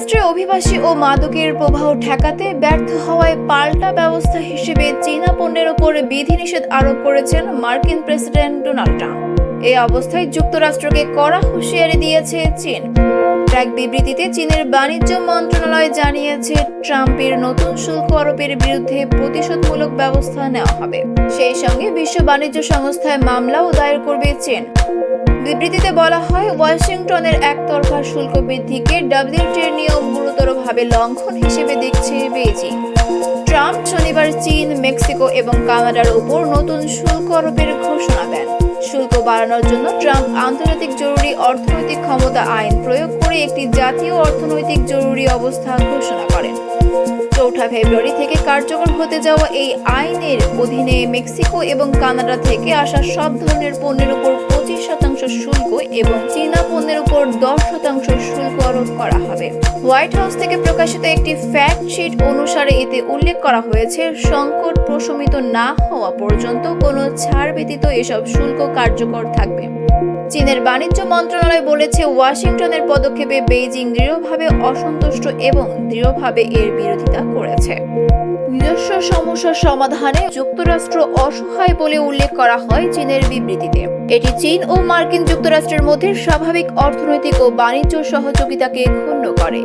যুক্তরাষ্ট্রে অভিবাসী ও মাদকের প্রবাহ ঠেকাতে ব্যর্থ হওয়ায় পাল্টা ব্যবস্থা হিসেবে চীনা পণ্যের ওপর বিধিনিষেধ আরোপ করেছেন মার্কিন প্রেসিডেন্ট ডোনাল্ড ট্রাম্প। এই অবস্থায় যুক্তরাষ্ট্রকে কড়া হুঁশিয়ারি দিয়েছে চীন। এক বিবৃতিতে চীনের বাণিজ্য মন্ত্রণালয় জানিয়েছে, ট্রাম্পের নতুন শুল্ক আরোপের বিরুদ্ধে প্রতিশোধমূলক ব্যবস্থা নেওয়া হবে। সেই সঙ্গে বিশ্ব বাণিজ্য সংস্থায় মামলাও দায়ের করবে চীন। বিবৃতিতে বলা হয়, ওয়াশিংটনের একতরফা শুল্ক বৃদ্ধিকে ডব্লিউটিওর নিয়ম গুরুতরভাবে লঙ্ঘন হিসেবে দেখছে বেইজিং। ট্রাম্প শনিবার চীন, মেক্সিকো এবং কানাডার উপর নতুন শুল্ক আরোপের ঘোষণা দেন। শুল্ক বাড়ানোর জন্য ট্রাম্প আন্তর্জাতিক জরুরি অর্থনৈতিক ক্ষমতা আইন প্রয়োগ করে একটি জাতীয় অর্থনৈতিক জরুরি অবস্থা ঘোষণা করেন। ৪ ফেব্রুয়ারি থেকে কার্যকর হতে যাওয়া এই আইনের অধীনে মেক্সিকো এবং কানাডা থেকে আসা সব ধরনের পণ্যের উপর 25% শুল্ক এবং চীনা পণ্যের উপর 10% শুল্ক আরোপ করা হবে। হোয়াইট হাউস থেকে প্রকাশিত একটি ফ্যাক্ট শিট অনুসারে এতে উল্লেখ করা হয়েছে, সংকট প্রশমিত না হওয়া পর্যন্ত কোনো ছাড় ব্যতীত এসব শুল্ক কার্যকর থাকবে। চীনের বাণিজ্য মন্ত্রণালয় বলেছে, ওয়াশিংটনের পদক্ষেপে বেইজিং দৃঢ়ভাবে অসন্তুষ্ট এবং দৃঢ়ভাবে এর বিরোধিতা করেছে। নিজস্ব সমস্যার সমাধানে যুক্তরাষ্ট্র অসহায় বলে উল্লেখ করা হয় চীনের বিবৃতিতে। এটি চীন ও মার্কিন যুক্তরাষ্ট্রের মধ্যে স্বাভাবিক অর্থনৈতিক ও বাণিজ্য সহযোগিতাকে ক্ষুণ্ণ করে।